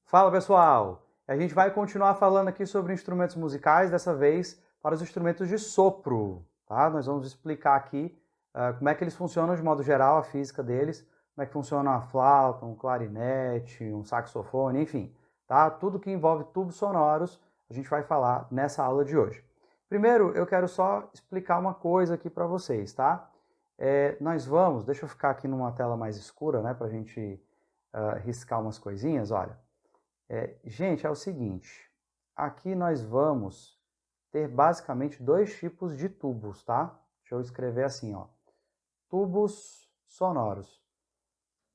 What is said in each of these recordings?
Fala pessoal! A gente vai continuar falando aqui sobre instrumentos musicais, dessa vez para os instrumentos de sopro, tá? Nós vamos explicar aqui como é que eles funcionam de modo geral, a física deles, como é que funciona uma flauta, um clarinete, um saxofone, enfim, tá? Tudo que envolve tubos sonoros a gente vai falar nessa aula de hoje. Primeiro, eu quero só explicar uma coisa aqui para vocês, tá? Deixa eu ficar aqui numa tela mais escura, né, para a gente riscar umas coisinhas, olha. Gente, é o seguinte, aqui nós vamos ter basicamente dois tipos de tubos, tá? Deixa eu escrever assim, ó. Tubos sonoros.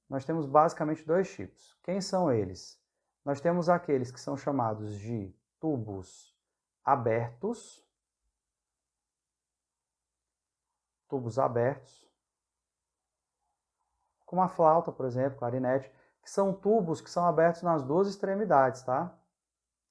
Nós temos basicamente dois tipos. Quem são eles? Nós temos aqueles que são chamados de tubos abertos, como a flauta, por exemplo, clarinete, que são tubos que são abertos nas duas extremidades, tá?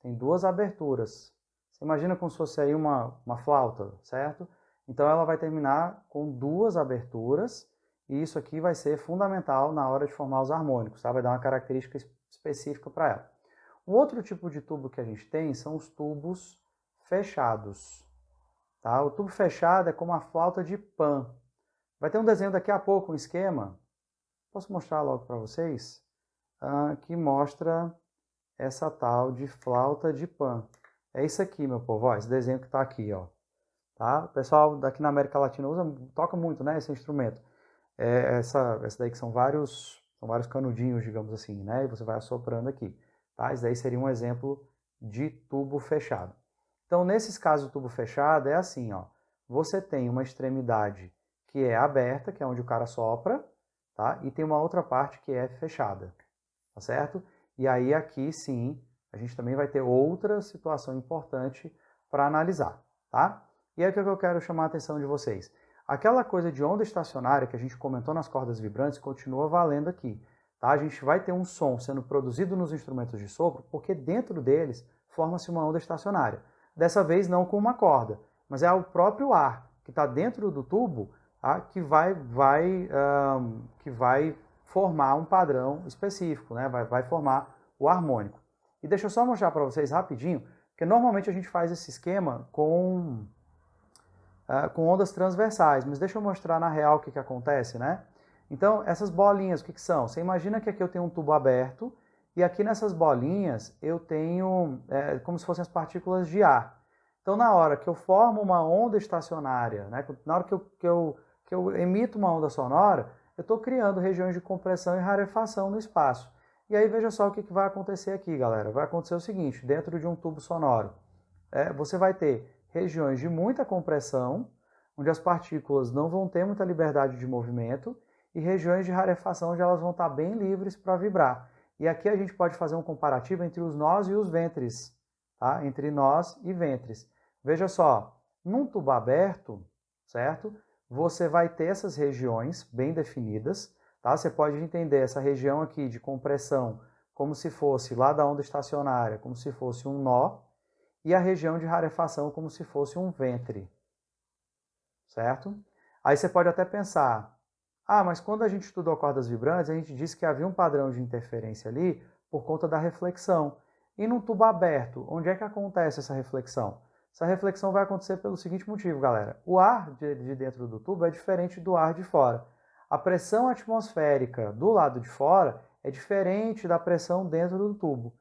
Tem duas aberturas. Você imagina como se fosse aí uma flauta, certo? Então ela vai terminar com duas aberturas e isso aqui vai ser fundamental na hora de formar os harmônicos, tá? Vai dar uma característica específica para ela. Um outro tipo de tubo que a gente tem são os tubos fechados, tá? O tubo fechado é como a flauta de Pan. Vai ter um desenho daqui a pouco, um esquema, posso mostrar logo para vocês, que mostra essa tal de flauta de Pan. É isso aqui, meu povo, ó, esse desenho que está aqui, ó. Tá? O pessoal daqui na América Latina toca muito, né, esse instrumento. Essa daí que são vários canudinhos, digamos assim, né, e você vai assoprando aqui. Tá? Esse daí seria um exemplo de tubo fechado. Então, nesses casos, o tubo fechado é assim, ó. Você tem uma extremidade que é aberta, que é onde o cara sopra, tá? E tem uma outra parte que é fechada, tá certo? E aí aqui sim, a gente também vai ter outra situação importante para analisar, tá? E aí o que eu quero chamar a atenção de vocês? Aquela coisa de onda estacionária que a gente comentou nas cordas vibrantes continua valendo aqui, tá? A gente vai ter um som sendo produzido nos instrumentos de sopro porque dentro deles forma-se uma onda estacionária. Dessa vez não com uma corda, mas é o próprio ar que está dentro do tubo, tá? que vai formar um padrão específico, né? vai formar o harmônico. E deixa eu só mostrar para vocês rapidinho, porque normalmente a gente faz esse esquema com ondas transversais, mas deixa eu mostrar na real o que acontece, né? Então, essas bolinhas, o que são? Você imagina que aqui eu tenho um tubo aberto, e aqui nessas bolinhas eu tenho como se fossem as partículas de ar. Então, na hora que eu formo uma onda estacionária, né? Na hora que eu emito uma onda sonora, eu estou criando regiões de compressão e rarefação no espaço. E aí veja só o que vai acontecer aqui, galera. Vai acontecer o seguinte, dentro de um tubo sonoro, você vai ter regiões de muita compressão, onde as partículas não vão ter muita liberdade de movimento, e regiões de rarefação, onde elas vão estar bem livres para vibrar. E aqui a gente pode fazer um comparativo entre os nós e os ventres, tá? Entre nós e ventres. Veja só, num tubo aberto, certo? Você vai ter essas regiões bem definidas, tá? Você pode entender essa região aqui de compressão como se fosse lá da onda estacionária, como se fosse um nó, e a região de rarefação como se fosse um ventre, certo? Aí você pode até pensar, mas quando a gente estudou cordas vibrantes, a gente disse que havia um padrão de interferência ali por conta da reflexão. E num tubo aberto, onde é que acontece essa reflexão? Essa reflexão vai acontecer pelo seguinte motivo, galera. O ar de dentro do tubo é diferente do ar de fora. A pressão atmosférica do lado de fora é diferente da pressão dentro do tubo.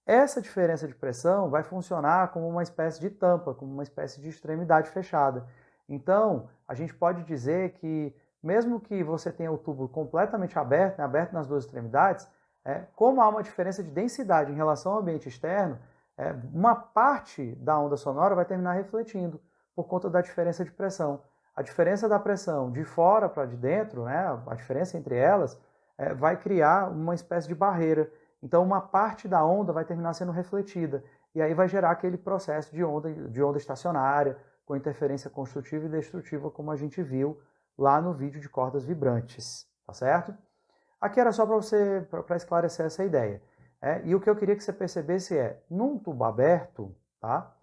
Essa diferença de pressão vai funcionar como uma espécie de tampa, como uma espécie de extremidade fechada. Então, a gente pode dizer que, mesmo que você tenha o tubo completamente aberto, né, aberto nas duas extremidades, como há uma diferença de densidade em relação ao ambiente externo, uma parte da onda sonora vai terminar refletindo por conta da diferença de pressão. A diferença da pressão de fora para de dentro, né, a diferença entre elas, vai criar uma espécie de barreira. Então, uma parte da onda vai terminar sendo refletida, e aí vai gerar aquele processo de onda estacionária, com interferência construtiva e destrutiva, como a gente viu lá no vídeo de cordas vibrantes, tá certo? Aqui era só para esclarecer essa ideia. E o que eu queria que você percebesse num tubo aberto, tá?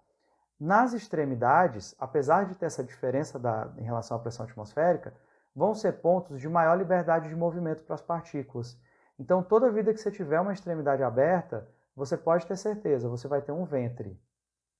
Nas extremidades, apesar de ter essa diferença em relação à pressão atmosférica, vão ser pontos de maior liberdade de movimento para as partículas. Então, toda vida que você tiver uma extremidade aberta, você pode ter certeza, você vai ter um ventre,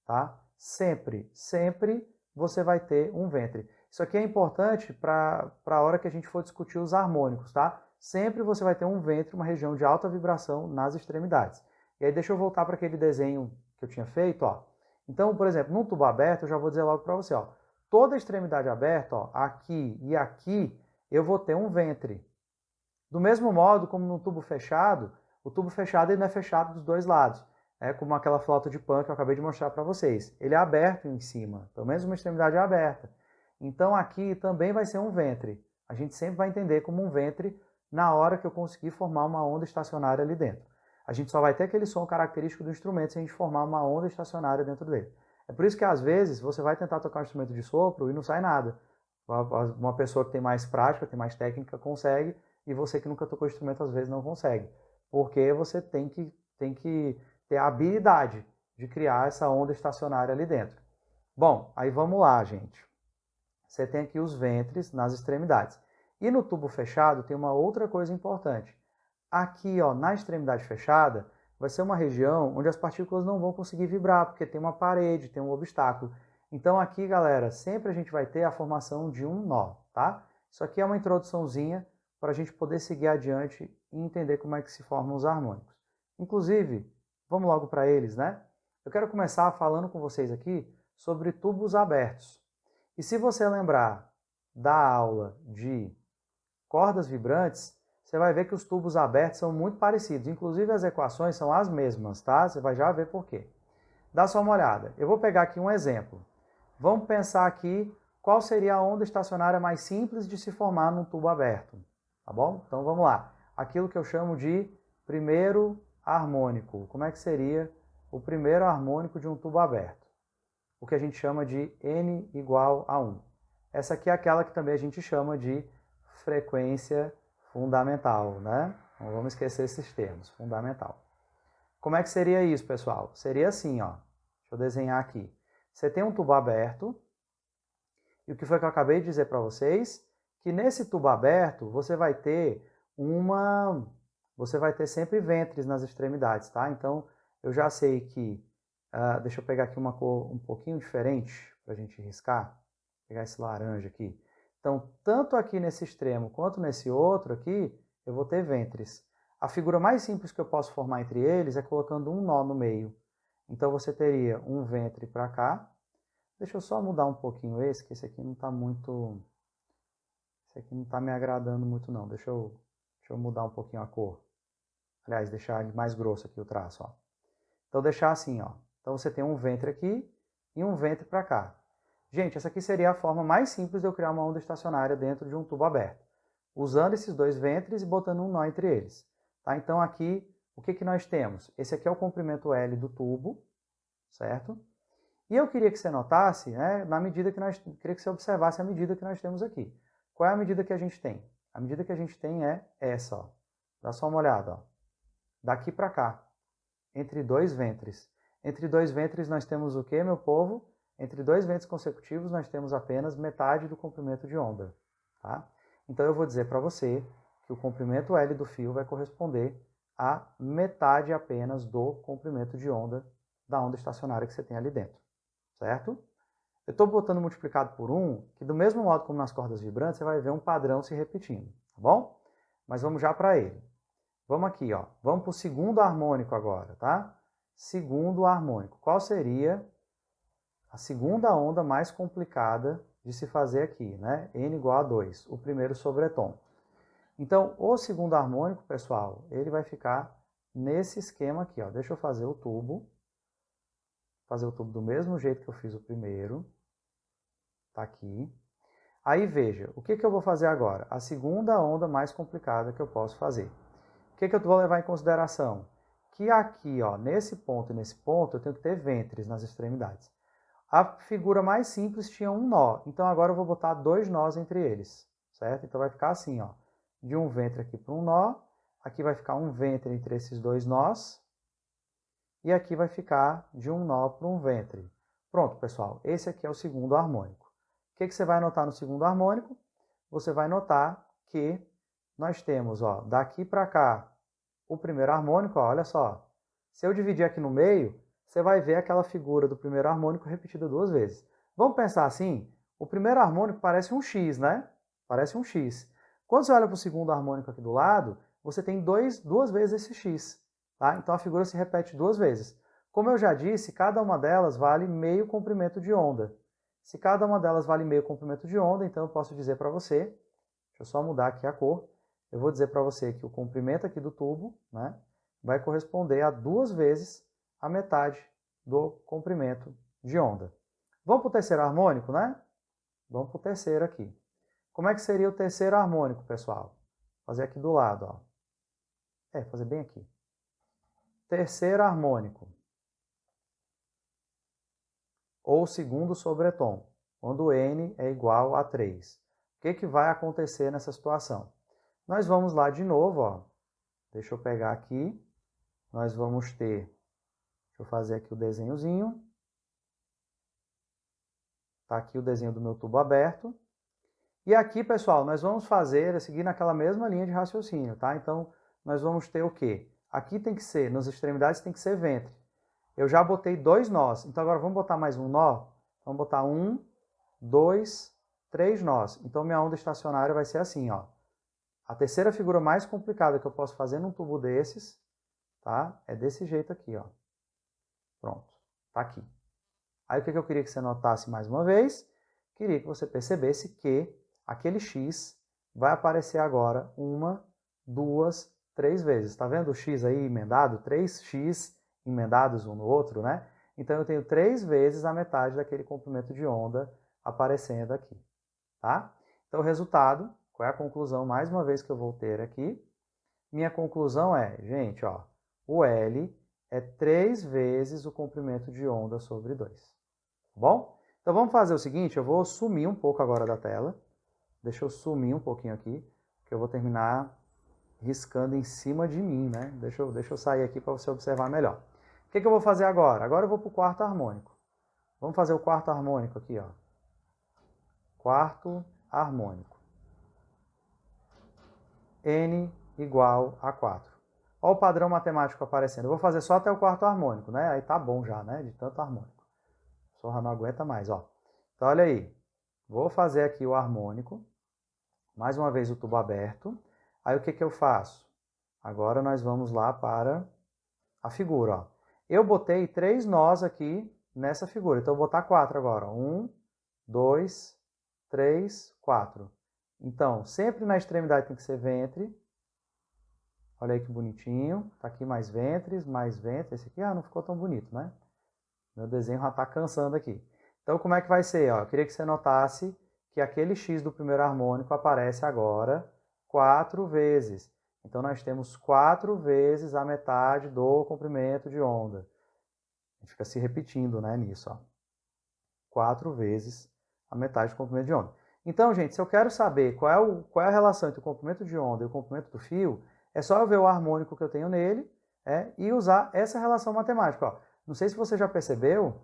tá? Sempre, sempre você vai ter um ventre. Isso aqui é importante para a hora que a gente for discutir os harmônicos, tá? Sempre você vai ter um ventre, uma região de alta vibração nas extremidades. E aí deixa eu voltar para aquele desenho que eu tinha feito, ó. Então, por exemplo, num tubo aberto, eu já vou dizer logo para você, ó. Toda extremidade aberta, ó, aqui e aqui, eu vou ter um ventre. Do mesmo modo como no tubo fechado, o tubo fechado ele não é fechado dos dois lados. É como aquela flauta de pan que eu acabei de mostrar para vocês. Ele é aberto em cima, pelo menos uma extremidade é aberta. Então aqui também vai ser um ventre. A gente sempre vai entender como um ventre na hora que eu conseguir formar uma onda estacionária ali dentro. A gente só vai ter aquele som característico do instrumento se a gente formar uma onda estacionária dentro dele. É por isso que às vezes você vai tentar tocar um instrumento de sopro e não sai nada. Uma pessoa que tem mais prática, tem mais técnica, consegue, e você que nunca tocou instrumento às vezes não consegue. Porque você tem que ter a habilidade de criar essa onda estacionária ali dentro. Bom, aí vamos lá, gente. Você tem aqui os ventres nas extremidades. E no tubo fechado tem uma outra coisa importante. Aqui, ó, na extremidade fechada, vai ser uma região onde as partículas não vão conseguir vibrar, porque tem uma parede, tem um obstáculo. Então aqui, galera, sempre a gente vai ter a formação de um nó, tá? Isso aqui é uma introduçãozinha para a gente poder seguir adiante e entender como é que se formam os harmônicos. Inclusive, vamos logo para eles, né? Eu quero começar falando com vocês aqui sobre tubos abertos. E se você lembrar da aula de cordas vibrantes, você vai ver que os tubos abertos são muito parecidos. Inclusive as equações são as mesmas, tá? Você vai já ver por quê. Dá só uma olhada. Eu vou pegar aqui um exemplo. Vamos pensar aqui qual seria a onda estacionária mais simples de se formar num tubo aberto. Tá bom? Então vamos lá. Aquilo que eu chamo de primeiro harmônico. Como é que seria o primeiro harmônico de um tubo aberto? O que a gente chama de N igual a 1. Essa aqui é aquela que também a gente chama de frequência fundamental, né? Não vamos esquecer esses termos, fundamental. Como é que seria isso, pessoal? Seria assim, ó. Deixa eu desenhar aqui. Você tem um tubo aberto, e o que foi que eu acabei de dizer para vocês? Que nesse tubo aberto você vai ter sempre ventres nas extremidades, tá? Então eu já sei que, deixa eu pegar aqui uma cor um pouquinho diferente para a gente riscar, vou pegar esse laranja aqui. Então tanto aqui nesse extremo quanto nesse outro aqui eu vou ter ventres. A figura mais simples que eu posso formar entre eles é colocando um nó no meio. Então você teria um ventre para cá. Deixa eu só mudar um pouquinho esse, que esse aqui não está muito... Esse aqui não está me agradando muito não. Deixa eu mudar um pouquinho a cor. Aliás, deixar mais grosso aqui o traço, ó. Então deixar assim, ó. Então você tem um ventre aqui e um ventre para cá. Gente, essa aqui seria a forma mais simples de eu criar uma onda estacionária dentro de um tubo aberto. Usando esses dois ventres e botando um nó entre eles. Tá? Então aqui, o que nós temos? Esse aqui é o comprimento L do tubo, certo? E eu queria que você notasse, né, queria que você observasse a medida que nós temos aqui. Qual é a medida que a gente tem? A medida que a gente tem é essa, ó. Dá só uma olhada, ó. Daqui para cá, entre dois ventres. Entre dois ventres nós temos o que, meu povo? Entre dois ventres consecutivos nós temos apenas metade do comprimento de onda, tá? Então eu vou dizer para você que o comprimento L do fio vai corresponder a metade apenas do comprimento de onda da onda estacionária que você tem ali dentro, certo? Eu estou botando multiplicado por 1, que do mesmo modo como nas cordas vibrantes, você vai ver um padrão se repetindo, tá bom? Mas vamos já para ele. Vamos aqui, ó. Vamos para o segundo harmônico agora, tá? Segundo harmônico. Qual seria a segunda onda mais complicada de se fazer aqui, né? N igual a 2, o primeiro sobretom. Então, o segundo harmônico, pessoal, ele vai ficar nesse esquema aqui, ó. Deixa eu fazer o tubo. Fazer o tubo do mesmo jeito que eu fiz o primeiro. Tá aqui. Aí veja, o que eu vou fazer agora? A segunda onda mais complicada que eu posso fazer. O que eu vou levar em consideração? Que aqui, ó, nesse ponto e nesse ponto, eu tenho que ter ventres nas extremidades. A figura mais simples tinha um nó, então agora eu vou botar dois nós entre eles, certo? Então vai ficar assim, ó, de um ventre aqui para um nó, aqui vai ficar um ventre entre esses dois nós, e aqui vai ficar de um nó para um ventre. Pronto, pessoal, esse aqui é o segundo harmônico. O que você vai notar no segundo harmônico? Você vai notar que nós temos, ó, daqui para cá, o primeiro harmônico, ó, olha só, Se eu dividir aqui no meio, você vai ver aquela figura do primeiro harmônico repetida 2 vezes. Vamos pensar assim? O primeiro harmônico parece um X, né? Parece um X. Quando você olha para o segundo harmônico aqui do lado, você tem 2 vezes esse X. Tá? Então a figura se repete 2 vezes. Como eu já disse, cada uma delas vale meio comprimento de onda. Se cada uma delas vale meio comprimento de onda, então eu posso dizer para você, deixa eu só mudar aqui a cor, eu vou dizer para você que o comprimento aqui do tubo, né, vai corresponder a 2 vezes a metade do comprimento de onda. Vamos para o terceiro harmônico, né? Vamos para o terceiro aqui. Como é que seria o terceiro harmônico, pessoal? Vou fazer aqui do lado, ó. Fazer bem aqui. Terceiro harmônico. Ou segundo sobretom, quando N é igual a 3. O que vai acontecer nessa situação? Nós vamos lá de novo, ó. Deixa eu pegar aqui. Nós vamos ter, deixa eu fazer aqui o desenhozinho. Está aqui o desenho do meu tubo aberto. E aqui, pessoal, nós vamos seguir naquela mesma linha de raciocínio, tá? Então, nós vamos ter o quê? Aqui tem que ser, nas extremidades tem que ser ventre. Eu já botei 2 nós, então agora vamos botar mais um nó? Vamos botar 1, 2, 3 nós. Então, minha onda estacionária vai ser assim, ó. A terceira figura mais complicada que eu posso fazer num tubo desses, tá? É desse jeito aqui, ó. Pronto, tá aqui. Aí o que eu queria que você notasse mais uma vez? Queria que você percebesse que aquele X vai aparecer agora 1, 2, 3 vezes. Tá vendo o X aí emendado? 3X emendados um no outro, né? Então eu tenho 3 vezes a metade daquele comprimento de onda aparecendo aqui, tá? Então o resultado, qual é a conclusão mais uma vez que eu vou ter aqui? Minha conclusão é, gente, ó, o L é 3 vezes o comprimento de onda sobre 2. Tá bom? Então vamos fazer o seguinte, eu vou sumir um pouco agora da tela. Deixa eu sumir um pouquinho aqui, que eu vou terminar riscando em cima de mim, né? Deixa eu sair aqui para você observar melhor. O que eu vou fazer agora? Agora eu vou para o quarto harmônico. Vamos fazer o quarto harmônico aqui, ó. Quarto harmônico. N igual a 4. Olha o padrão matemático aparecendo. Eu vou fazer só até o quarto harmônico, né? Aí tá bom já, né? De tanto harmônico. Só não aguenta mais, ó. Então, olha aí. Vou fazer aqui o harmônico. Mais uma vez o tubo aberto. Aí o que eu faço? Agora nós vamos lá para a figura, ó. Eu botei 3 nós aqui nessa figura. Então, eu vou botar 4 agora. 1, 2, 3, 4. Então, sempre na extremidade tem que ser ventre. Olha aí que bonitinho. Tá aqui mais ventres, mais ventre. Esse aqui não ficou tão bonito, né? Meu desenho já está cansando aqui. Então, como é que vai ser? Ó, eu queria que você notasse que aquele X do primeiro harmônico aparece agora 4 vezes. Então, nós temos 4 vezes a metade do comprimento de onda. A gente fica se repetindo, né, nisso, ó. 4 vezes a metade do comprimento de onda. Então, gente, se eu quero saber qual é a relação entre o comprimento de onda e o comprimento do fio, é só eu ver o harmônico que eu tenho nele e usar essa relação matemática. Ó. Não sei se você já percebeu,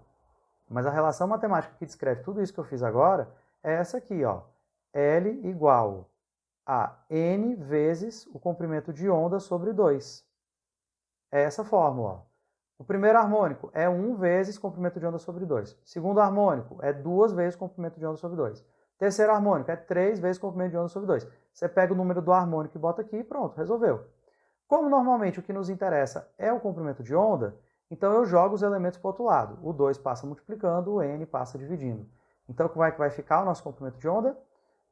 mas a relação matemática que descreve tudo isso que eu fiz agora é essa aqui, ó. L igual a N vezes o comprimento de onda sobre 2. É essa fórmula, ó. O primeiro harmônico é 1 vezes comprimento de onda sobre 2. Segundo harmônico é 2 vezes comprimento de onda sobre 2. Terceiro harmônico é 3 vezes comprimento de onda sobre 2. Você pega o número do harmônico e bota aqui e pronto, resolveu. Como normalmente o que nos interessa é o comprimento de onda, então eu jogo os elementos para o outro lado. O 2 passa multiplicando, o N passa dividindo. Então como é que vai ficar o nosso comprimento de onda?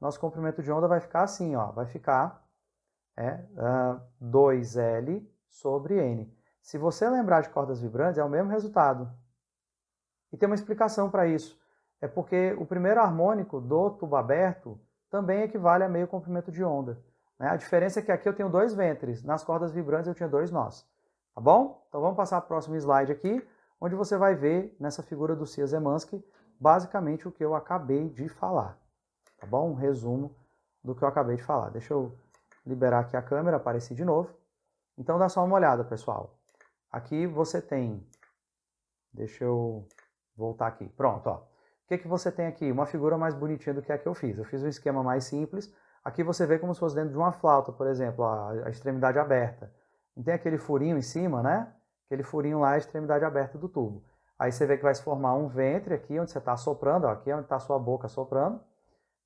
Nosso comprimento de onda vai ficar assim, ó, vai ficar 2L sobre N. Se você lembrar de cordas vibrantes, é o mesmo resultado. E tem uma explicação para isso. É porque o primeiro harmônico do tubo aberto também equivale a meio comprimento de onda. Né? A diferença é que aqui eu tenho 2 ventres, nas cordas vibrantes eu tinha 2 nós. Tá bom? Então vamos passar para o próximo slide aqui, onde você vai ver nessa figura do Csikszentmihalyi basicamente o que eu acabei de falar. Tá bom? Um resumo do que eu acabei de falar. Deixa eu liberar aqui a câmera, apareci de novo. Então dá só uma olhada, pessoal. Aqui você tem, deixa eu voltar aqui, pronto, ó. O que você tem aqui? Uma figura mais bonitinha do que a que eu fiz. Eu fiz um esquema mais simples. Aqui você vê como se fosse dentro de uma flauta, por exemplo, a extremidade aberta. Não tem aquele furinho em cima, né? aquele furinho lá é a extremidade aberta do tubo. Aí você vê que vai se formar um ventre aqui, onde você está soprando, ó, aqui é onde está a sua boca soprando,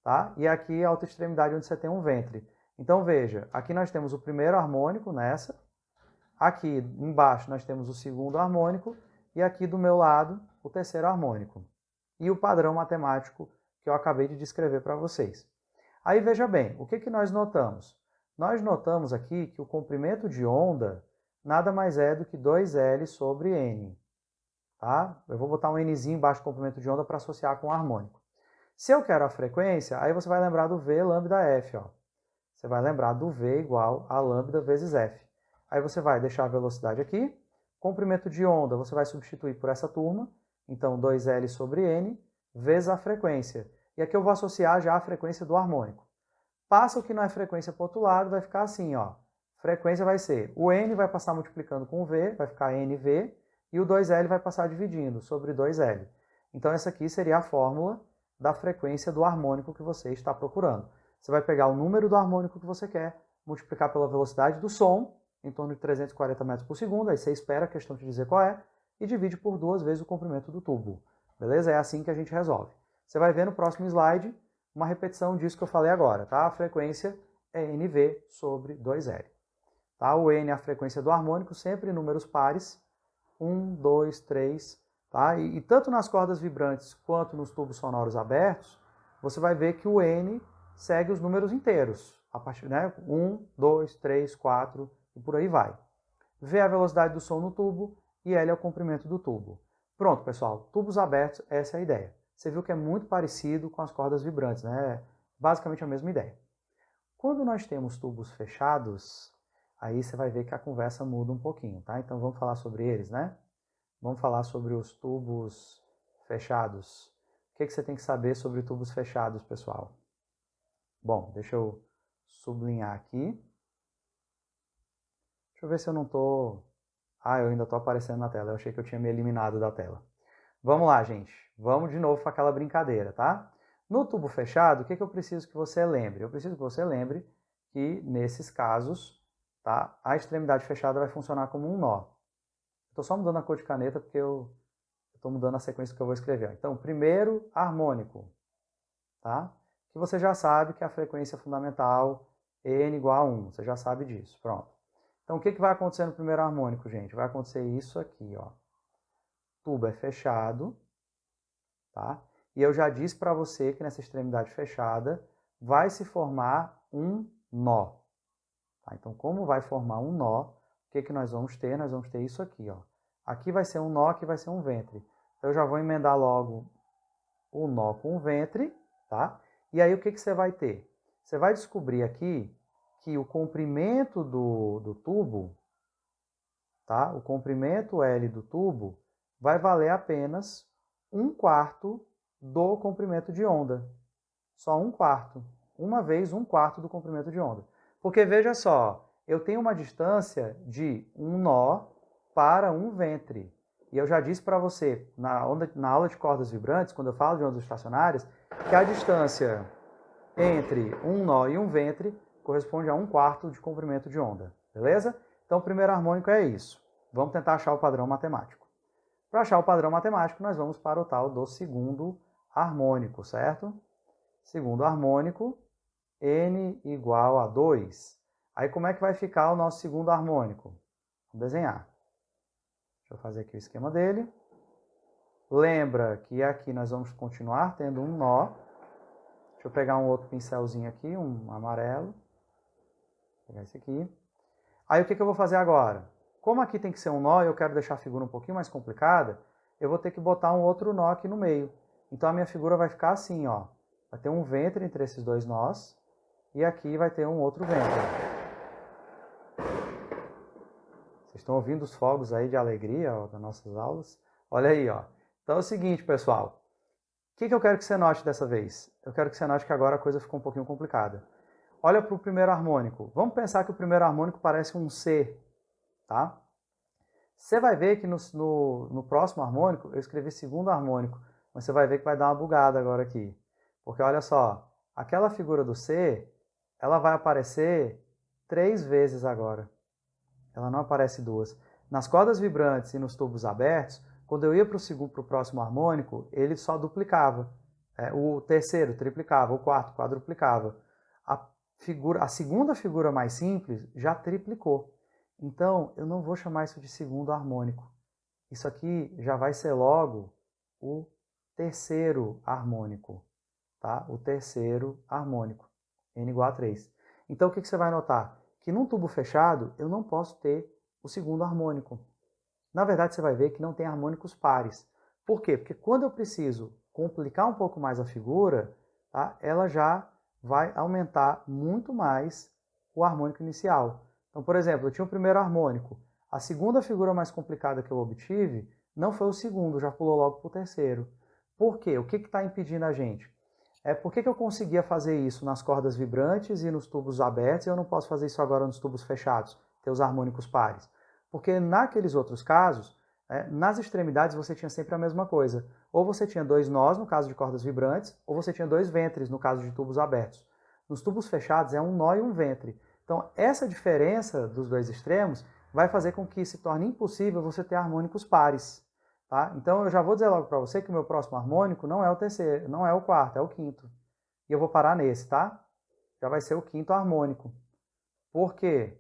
tá? E aqui a outra extremidade onde você tem um ventre. Então veja, aqui nós temos o primeiro harmônico nessa, aqui embaixo nós temos o segundo harmônico e aqui do meu lado o terceiro harmônico. E o padrão matemático que eu acabei de descrever para vocês. Aí veja bem, o que nós notamos? Nós notamos aqui que o comprimento de onda nada mais é do que 2L sobre N. Tá? Eu vou botar um Nzinho embaixo do comprimento de onda para associar com o harmônico. Se eu quero a frequência, aí você vai lembrar do V lambda F. Ó. Você vai lembrar do V igual a lambda vezes F. Aí você vai deixar a velocidade aqui. Comprimento de onda você vai substituir por essa turma. Então 2L sobre N vezes a frequência. E aqui eu vou associar já a frequência do harmônico. Passa o que não é frequência para o outro lado, vai ficar assim, ó. Frequência vai ser, o N vai passar multiplicando com o V, vai ficar NV, e o 2L vai passar dividindo sobre 2L. Então essa aqui seria a fórmula da frequência do harmônico que você está procurando. Você vai pegar o número do harmônico que você quer, multiplicar pela velocidade do som, em torno de 340 metros por segundo, aí você espera a questão te dizer qual é, e divide por 2 vezes o comprimento do tubo. Beleza? É assim que a gente resolve. Você vai ver no próximo slide uma repetição disso que eu falei agora, tá? A frequência é NV sobre 2L. Tá? O N é a frequência do harmônico, sempre em números pares, 1, 2, 3, tá? E tanto nas cordas vibrantes quanto nos tubos sonoros abertos, você vai ver que o N segue os números inteiros, a partir, né? 1, 2, 3, 4 e por aí vai. V é a velocidade do som no tubo e L é o comprimento do tubo. Pronto, pessoal, tubos abertos, essa é a ideia. Você viu que é muito parecido com as cordas vibrantes, né? Basicamente a mesma ideia. Quando nós temos tubos fechados, aí você vai ver que a conversa muda um pouquinho, tá? Então vamos falar sobre eles, né? Vamos falar sobre os tubos fechados. O que você tem que saber sobre tubos fechados, pessoal? Bom, deixa eu sublinhar aqui. Deixa eu ver se eu não tô... Ah, eu ainda tô aparecendo na tela. Eu achei que eu tinha me eliminado da tela. Vamos lá, gente. Vamos de novo para aquela brincadeira, tá? No tubo fechado, o que eu preciso que você lembre? Eu preciso que você lembre que, nesses casos, tá, a extremidade fechada vai funcionar como um nó. Estou só mudando a cor de caneta porque eu estou mudando a sequência que eu vou escrever. Então, primeiro harmônico, tá? Que você já sabe que a frequência fundamental é N igual a 1. Você já sabe disso. Pronto. Então, o que vai acontecer no primeiro harmônico, gente? Vai acontecer isso aqui, ó. O tubo é fechado, tá? E eu já disse para você que nessa extremidade fechada vai se formar um nó. Tá? Então, como vai formar um nó, o que nós vamos ter? Nós vamos ter isso aqui, ó. Aqui vai ser um nó, aqui vai ser um ventre. Eu já vou emendar logo o nó com o ventre, tá? E aí o que você vai ter? Você vai descobrir aqui que o comprimento do tubo, tá? O comprimento L do tubo vai valer apenas 1/4 do comprimento de onda. Só 1/4. Uma vez 1/4 do comprimento de onda. Porque veja só, eu tenho uma distância de um nó para um ventre. E eu já disse para você, na aula de cordas vibrantes, quando eu falo de ondas estacionárias, que a distância entre um nó e um ventre corresponde a 1/4 de comprimento de onda. Beleza? Então o primeiro harmônico é isso. Vamos tentar achar o padrão matemático. Para achar o padrão matemático, nós vamos para o tal do segundo harmônico, certo? Segundo harmônico, N igual a 2. Aí como é que vai ficar o nosso segundo harmônico? Vamos desenhar. Deixa eu fazer aqui o esquema dele. Lembra que aqui nós vamos continuar tendo um nó. Deixa eu pegar um outro pincelzinho aqui, um amarelo. Vou pegar esse aqui. Aí o que eu vou fazer agora? Como aqui tem que ser um nó e eu quero deixar a figura um pouquinho mais complicada, eu vou ter que botar um outro nó aqui no meio. Então a minha figura vai ficar assim, ó. Vai ter um ventre entre esses dois nós e aqui vai ter um outro ventre. Vocês estão ouvindo os fogos aí de alegria, ó, das nossas aulas? Olha aí, ó. Então é o seguinte, pessoal. O que eu quero que você note dessa vez? Eu quero que você note que agora a coisa ficou um pouquinho complicada. Olha para o primeiro harmônico. Vamos pensar que o primeiro harmônico parece um C, tá? Você vai ver que no próximo harmônico eu escrevi segundo harmônico, mas você vai ver que vai dar uma bugada agora aqui. Porque olha só, aquela figura do C, ela vai aparecer 3 vezes agora. Ela não aparece 2. Nas cordas vibrantes e nos tubos abertos, quando eu ia para o próximo harmônico, ele só duplicava. O terceiro triplicava, o quarto quadruplicava. A segunda figura mais simples já triplicou. Então, eu não vou chamar isso de segundo harmônico. Isso aqui já vai ser logo o terceiro harmônico, tá? O terceiro harmônico, N igual a 3. Então, o que você vai notar? Que num tubo fechado, eu não posso ter o segundo harmônico. Na verdade, você vai ver que não tem harmônicos pares. Por quê? Porque quando eu preciso complicar um pouco mais a figura, tá? Ela já vai aumentar muito mais o harmônico inicial. Então, por exemplo, eu tinha o primeiro harmônico. A segunda figura mais complicada que eu obtive não foi o segundo, já pulou logo para o terceiro. Por quê? O que está impedindo a gente? Por que eu conseguia fazer isso nas cordas vibrantes e nos tubos abertos e eu não posso fazer isso agora nos tubos fechados, ter os harmônicos pares? Porque naqueles outros casos, nas extremidades você tinha sempre a mesma coisa. Ou você tinha 2 nós, no caso de cordas vibrantes, ou você tinha 2 ventres, no caso de tubos abertos. Nos tubos fechados é um nó e um ventre. Então, essa diferença dos dois extremos vai fazer com que se torne impossível você ter harmônicos pares. Tá? Então, eu já vou dizer logo para você que o meu próximo harmônico não é o terceiro, não é o quarto, é o quinto. E eu vou parar nesse, tá? Já vai ser o quinto harmônico. Por quê?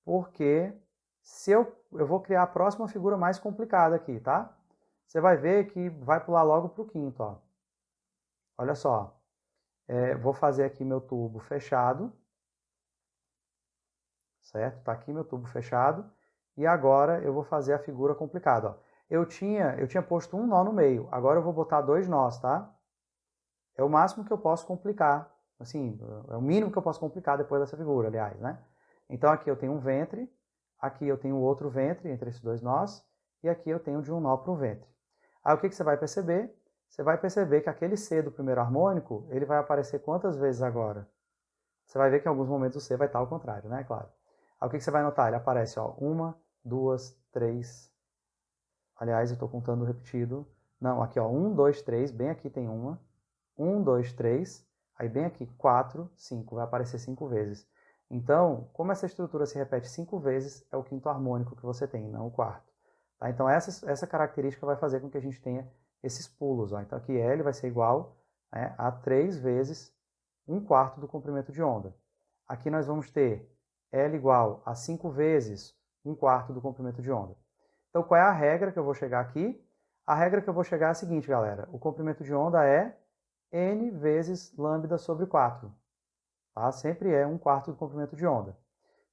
Porque se eu vou criar a próxima figura mais complicada aqui, tá? Você vai ver que vai pular logo para o quinto, ó. Olha só. Vou fazer aqui meu tubo fechado. Certo? Tá aqui meu tubo fechado. E agora eu vou fazer a figura complicada, ó. Eu tinha posto um nó no meio. Agora eu vou botar 2 nós, tá? É o máximo que eu posso complicar. Assim, é o mínimo que eu posso complicar depois dessa figura, aliás, né? Então aqui eu tenho um ventre. Aqui eu tenho outro ventre entre esses 2 nós, e aqui eu tenho de um nó para o ventre. Aí o que você vai perceber? Você vai perceber que aquele C do primeiro harmônico, ele vai aparecer quantas vezes agora? Você vai ver que em alguns momentos o C vai estar ao contrário, né? Claro. Aí o que você vai notar? Ele aparece, ó, 1, 2, 3. Aliás, eu estou contando repetido. Não, aqui, ó, 1, 2, 3, bem aqui tem uma. 1, 2, 3, aí bem aqui 4, 5, vai aparecer 5 vezes. Então, como essa estrutura se repete 5 vezes, é o quinto harmônico que você tem, não o quarto. Tá? Então, essa característica vai fazer com que a gente tenha esses pulos. Ó. Então, aqui L vai ser igual, né, a 3 vezes 1/4 do comprimento de onda. Aqui nós vamos ter L igual a 5 vezes 1/4 do comprimento de onda. Então, qual é a regra que eu vou chegar aqui? A regra que eu vou chegar é a seguinte, galera. O comprimento de onda é N vezes lambda sobre 4. Tá? Sempre é 1/4 do comprimento de onda.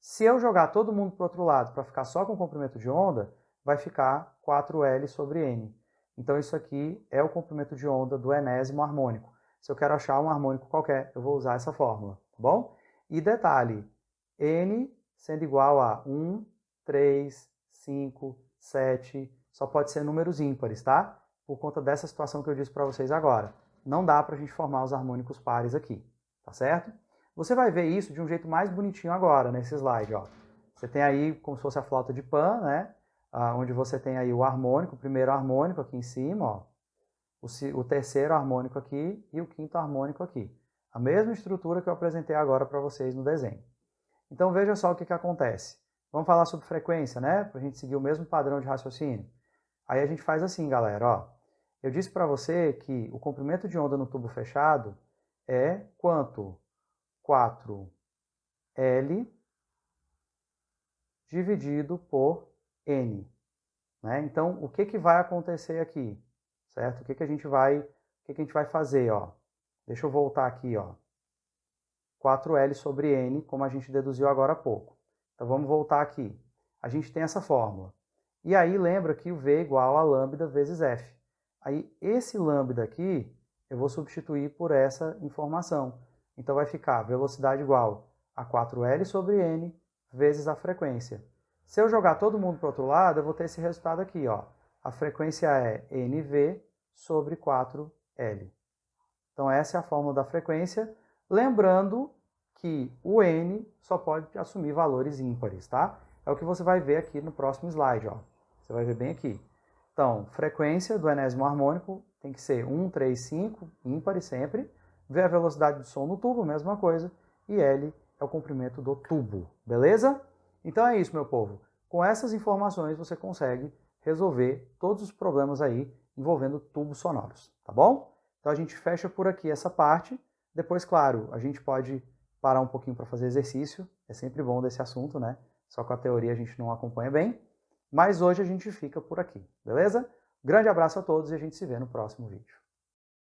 Se eu jogar todo mundo para o outro lado para ficar só com o comprimento de onda, vai ficar 4L sobre N. Então isso aqui é o comprimento de onda do enésimo harmônico. Se eu quero achar um harmônico qualquer, eu vou usar essa fórmula, tá bom? E detalhe, N sendo igual a 1, 3, 5, 7, só pode ser números ímpares, tá? Por conta dessa situação que eu disse para vocês agora. Não dá para a gente formar os harmônicos pares aqui, tá certo? Você vai ver isso de um jeito mais bonitinho agora, nesse slide, ó. Você tem aí como se fosse a flauta de Pan, né? Onde você tem aí o harmônico, o primeiro harmônico aqui em cima, ó. O terceiro harmônico aqui e o quinto harmônico aqui. A mesma estrutura que eu apresentei agora para vocês no desenho. Então veja só o que acontece. Vamos falar sobre frequência, né? Para a gente seguir o mesmo padrão de raciocínio. Aí a gente faz assim, galera, ó. Eu disse para você que o comprimento de onda no tubo fechado é quanto? 4L dividido por N. Né? Então, o que vai acontecer aqui? Certo? O que a gente vai fazer? Ó? Deixa eu voltar aqui. Ó. 4L sobre N, como a gente deduziu agora há pouco. Então, vamos voltar aqui. A gente tem essa fórmula. E aí, lembra que o V é igual a lambda vezes F. Aí, esse lambda aqui, eu vou substituir por essa informação. Então, vai ficar velocidade igual a 4L sobre N vezes a frequência. Se eu jogar todo mundo para o outro lado, eu vou ter esse resultado aqui. Ó. A frequência é NV sobre 4L. Então, essa é a fórmula da frequência. Lembrando que o N só pode assumir valores ímpares, tá? É o que você vai ver aqui no próximo slide. Ó. Você vai ver bem aqui. Então, frequência do enésimo harmônico tem que ser 1, 3, 5, ímpare sempre. V é a velocidade do som no tubo, mesma coisa. E L é o comprimento do tubo, beleza? Então é isso, meu povo. Com essas informações você consegue resolver todos os problemas aí envolvendo tubos sonoros, tá bom? Então a gente fecha por aqui essa parte. Depois, claro, a gente pode parar um pouquinho para fazer exercício. É sempre bom desse assunto, né? Só com a teoria a gente não acompanha bem. Mas hoje a gente fica por aqui, beleza? Grande abraço a todos e a gente se vê no próximo vídeo.